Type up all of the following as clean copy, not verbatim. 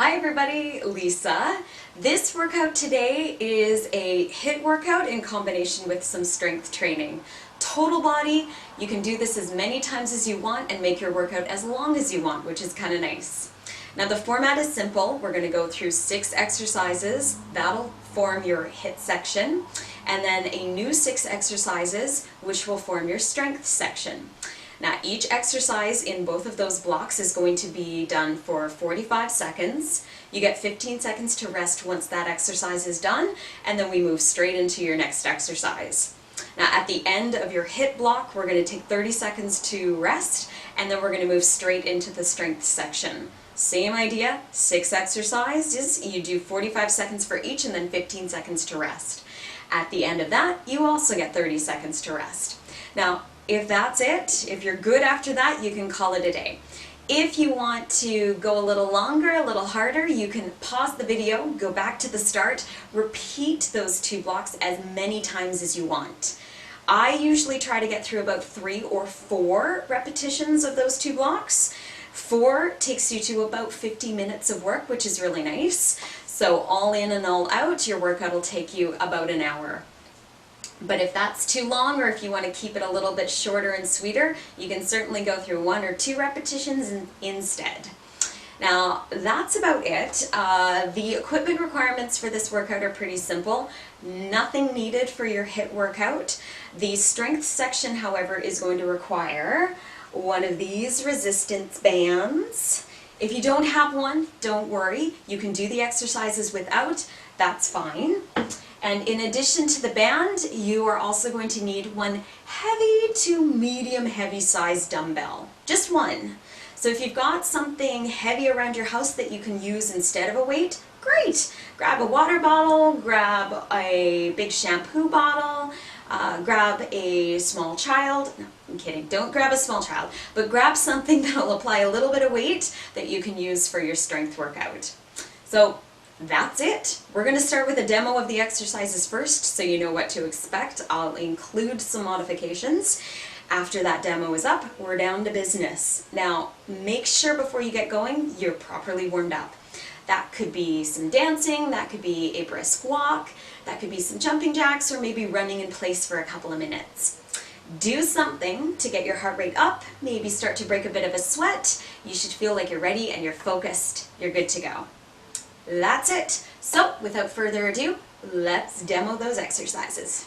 Hi everybody, Lisa. This workout today is a HIIT workout in combination with some strength training. Total body, you can do this as many times as you want and make your workout as long as you want, which is kind of nice. Now the format is simple. We're going to go through 6 exercises. That'll form your HIIT section, and then a new 6 exercises which will form your strength section. Now each exercise in both of those blocks is going to be done for 45 seconds. You get 15 seconds to rest once that exercise is done, and then we move straight into your next exercise. Now at the end of your HIIT block, we're going to take 30 seconds to rest, and then we're going to move straight into the strength section. Same idea, 6 exercises, you do 45 seconds for each and then 15 seconds to rest. At the end of that, you also get 30 seconds to rest. Now, if that's it, if you're good after that, you can call it a day. If you want to go a little longer, a little harder, you can pause the video, go back to the start, repeat those 2 blocks as many times as you want. I usually try to get through about 3 or 4 repetitions of those 2 blocks. 4 takes you to about 50 minutes of work, which is really nice. So all in and all out, your workout will take you about an hour. But if that's too long, or if you want to keep it a little bit shorter and sweeter, you can certainly go through 1 or 2 repetitions instead. Now, that's about it. The equipment requirements for this workout are pretty simple. Nothing needed for your HIIT workout. The strength section, however, is going to require one of these resistance bands. If you don't have one, don't worry. You can do the exercises without. That's fine. And in addition to the band, you are also going to need one heavy to medium heavy size dumbbell. Just one. So if you've got something heavy around your house that you can use instead of a weight, great. Grab a water bottle, grab a big shampoo bottle, grab a small child. No, I'm kidding. Don't grab a small child, but grab something that will apply a little bit of weight that you can use for your strength workout. So that's it. We're going to start with a demo of the exercises first so you know what to expect. I'll include some modifications. After that demo is up, we're down to business. Now, make sure before you get going, you're properly warmed up. That could be some dancing, that could be a brisk walk, that could be some jumping jacks, or maybe running in place for a couple of minutes. Do something to get your heart rate up, maybe start to break a bit of a sweat. You should feel like you're ready and you're focused. You're good to go. That's it. So, without further ado, let's demo those exercises.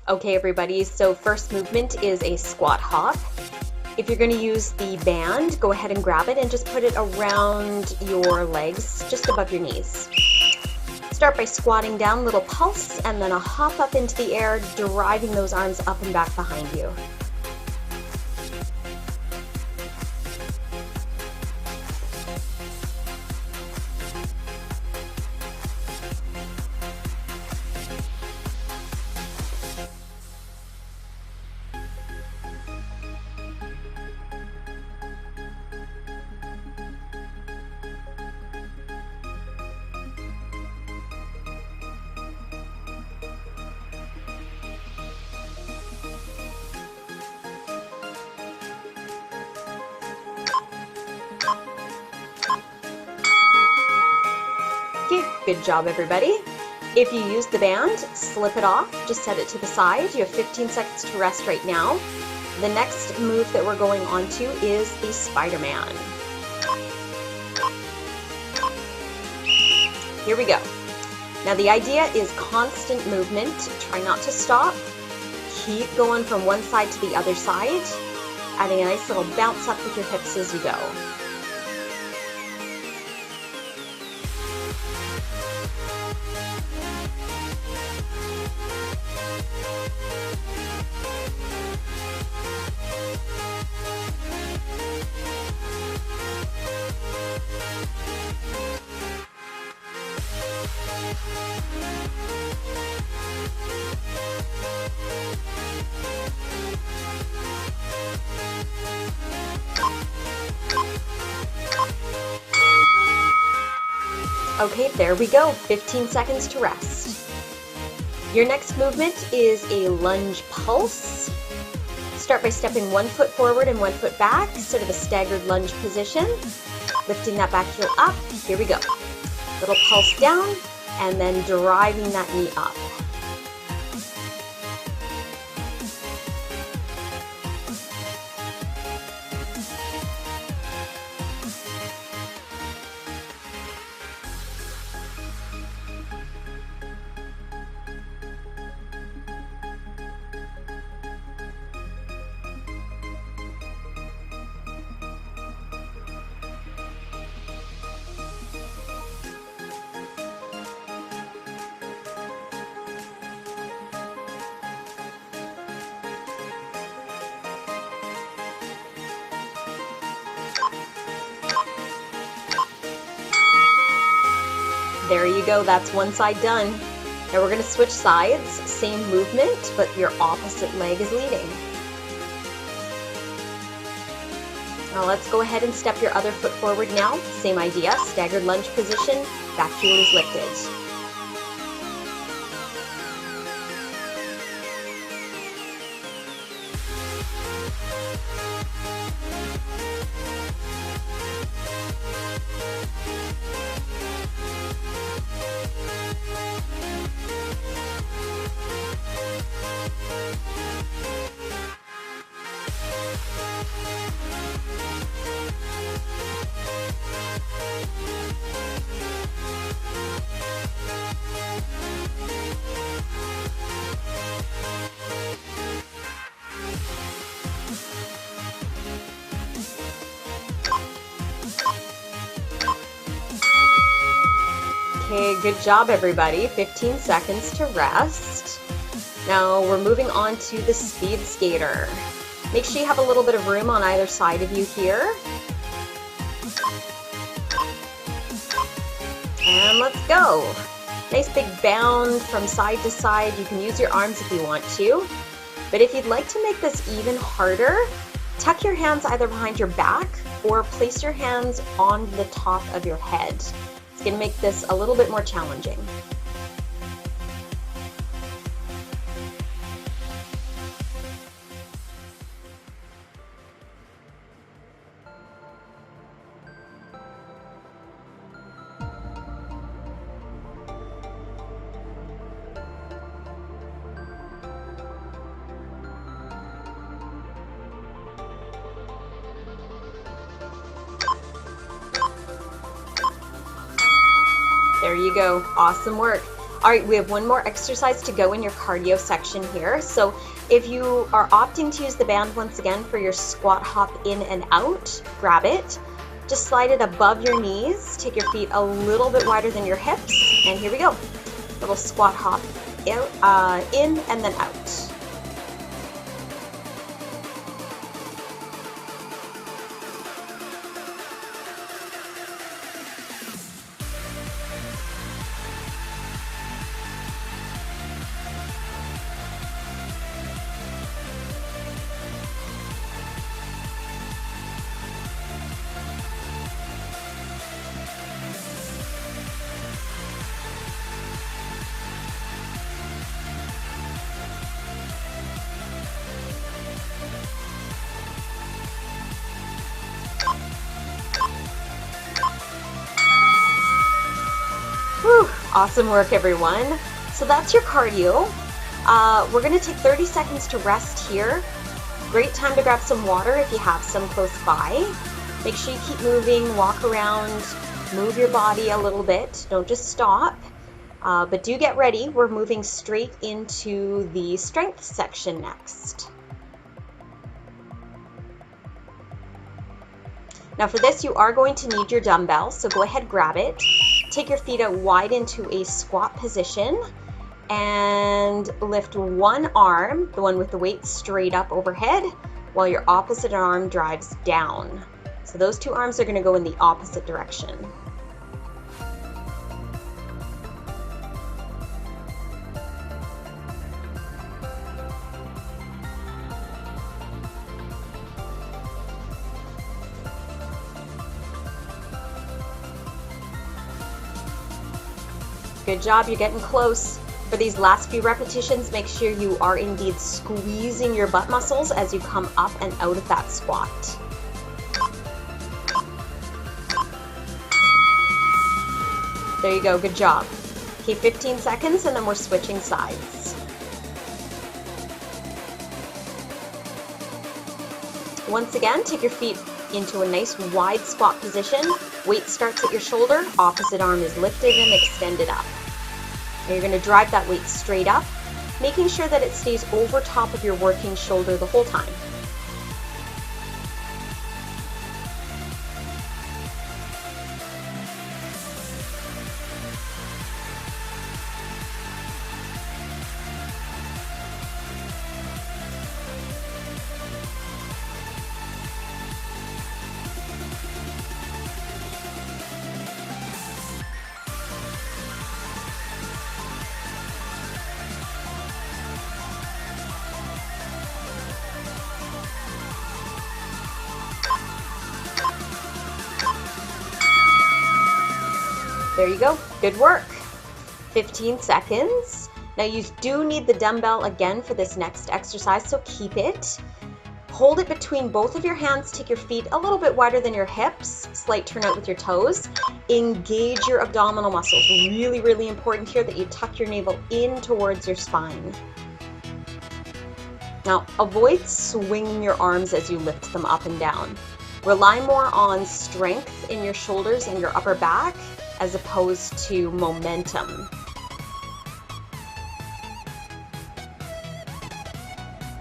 Okay, everybody, so first movement is a squat hop. If you're going to use the band, go ahead and grab it and just put it around your legs, just above your knees. Start by squatting down, little pulse, and then a hop up into the air, driving those arms up and back behind you. Okay, good job, everybody. If you use the band, slip it off, just set it to the side. You have 15 seconds to rest right now. The next move that we're going on to is the Spider-Man. Here we go. Now the idea is constant movement. Try not to stop. Keep going from one side to the other side, adding a nice little bounce up with your hips as you go. Okay, there we go, 15 seconds to rest. Your next movement is a lunge pulse. Start by stepping 1 foot forward and 1 foot back, sort of a staggered lunge position. Lifting that back heel up, here we go. Little pulse down, and then driving that knee up. There you go, that's one side done. Now we're going to switch sides, same movement, but your opposite leg is leading. Now let's go ahead and step your other foot forward now. Same idea, staggered lunge position, back heel is lifted. Okay, good job everybody. 15 seconds to rest. Now we're moving on to the speed skater. Make sure you have a little bit of room on either side of you here. And let's go. Nice big bound from side to side. You can use your arms if you want to. But if you'd like to make this even harder, tuck your hands either behind your back or place your hands on the top of your head. It's going to make this a little bit more challenging. There you go. Awesome work. All right, we have one more exercise to go in your cardio section here. So if you are opting to use the band once again for your squat hop in and out, grab it. Just slide it above your knees. Take your feet a little bit wider than your hips. And here we go. Little squat hop in and then out. Whew, awesome work, everyone. So that's your cardio. We're going to take 30 seconds to rest here. Great time to grab some water if you have some close by. Make sure you keep moving, walk around, move your body a little bit. Don't just stop. But do get ready. We're moving straight into the strength section next. Now for this, you are going to need your dumbbell, so go ahead, grab it. Take your feet out wide into a squat position and lift one arm, the one with the weight, straight up overhead, while your opposite arm drives down. So those two arms are going to go in the opposite direction. Good job, you're getting close. For these last few repetitions, make sure you are indeed squeezing your butt muscles as you come up and out of that squat. There you go, good job. Okay, 15 seconds and then we're switching sides. Once again, take your feet into a nice wide squat position. Weight starts at your shoulder, opposite arm is lifted and extended up. And you're going to drive that weight straight up, making sure that it stays over top of your working shoulder the whole time. There you go, good work. 15 seconds. Now you do need the dumbbell again for this next exercise, so keep it. Hold it between both of your hands, take your feet a little bit wider than your hips, slight turn out with your toes. Engage your abdominal muscles. Really, really important here that you tuck your navel in towards your spine. Now avoid swinging your arms as you lift them up and down. Rely more on strength in your shoulders and your upper back as opposed to momentum.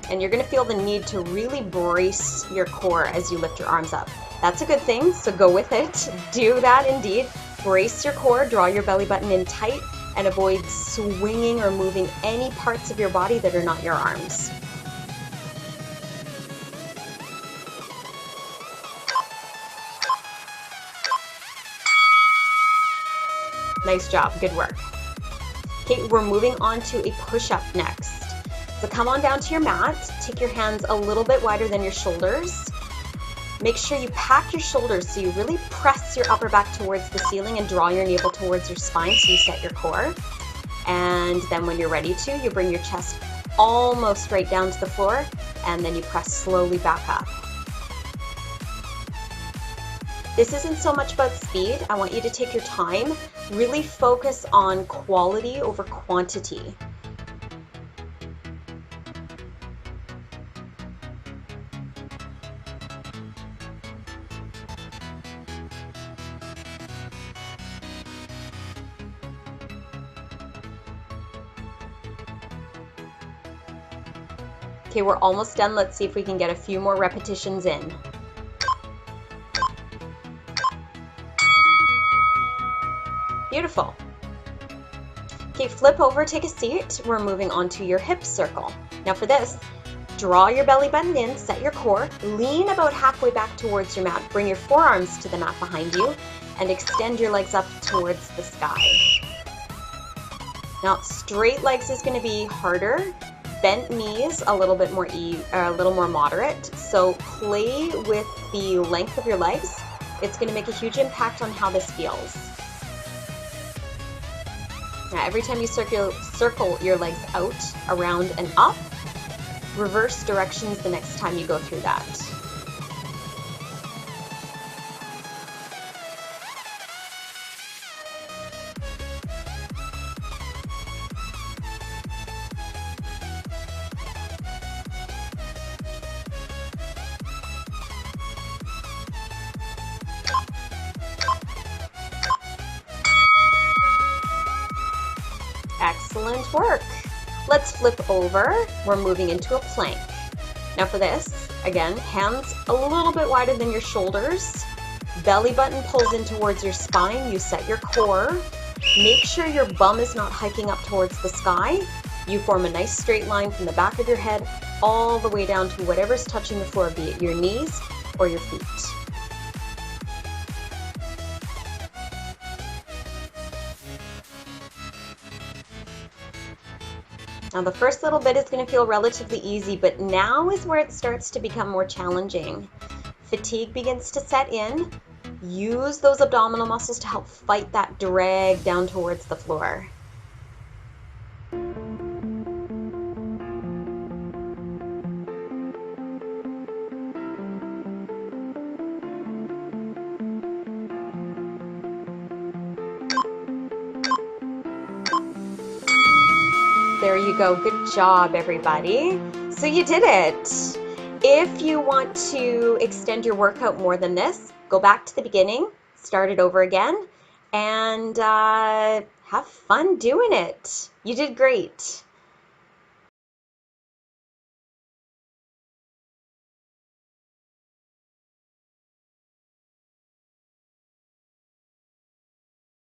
And you're going to feel the need to really brace your core as you lift your arms up. That's a good thing, so go with it. Do that indeed. Brace your core, draw your belly button in tight, and avoid swinging or moving any parts of your body that are not your arms. Nice job, good work. Okay, we're moving on to a push-up next. So come on down to your mat, take your hands a little bit wider than your shoulders. Make sure you pack your shoulders so you really press your upper back towards the ceiling and draw your navel towards your spine so you set your core. And then when you're ready to, you bring your chest almost right down to the floor and then you press slowly back up. This isn't so much about speed. I want you to take your time, really focus on quality over quantity. Okay, we're almost done. Let's see if we can get a few more repetitions in. Beautiful. Okay, flip over, take a seat. We're moving on to your hip circle. Now for this, draw your belly button in, set your core, lean about halfway back towards your mat. Bring your forearms to the mat behind you and extend your legs up towards the sky. Now, straight legs is going to be harder. Bent knees a little bit more moderate. So play with the length of your legs. It's going to make a huge impact on how this feels. Now, every time you circle your legs out, around, and up, reverse directions the next time you go through that. Excellent work. Let's flip over. We're moving into a plank. Now for this, again, hands a little bit wider than your shoulders. Belly button pulls in towards your spine. You set your core. Make sure your bum is not hiking up towards the sky. You form a nice straight line from the back of your head all the way down to whatever's touching the floor, be it your knees or your feet. Now the first little bit is going to feel relatively easy, but now is where it starts to become more challenging. Fatigue begins to set in. Use those abdominal muscles to help fight that drag down towards the floor. There you go. Good job, everybody. So you did it. If you want to extend your workout more than this, go back to the beginning, start it over again, and have fun doing it. You did great.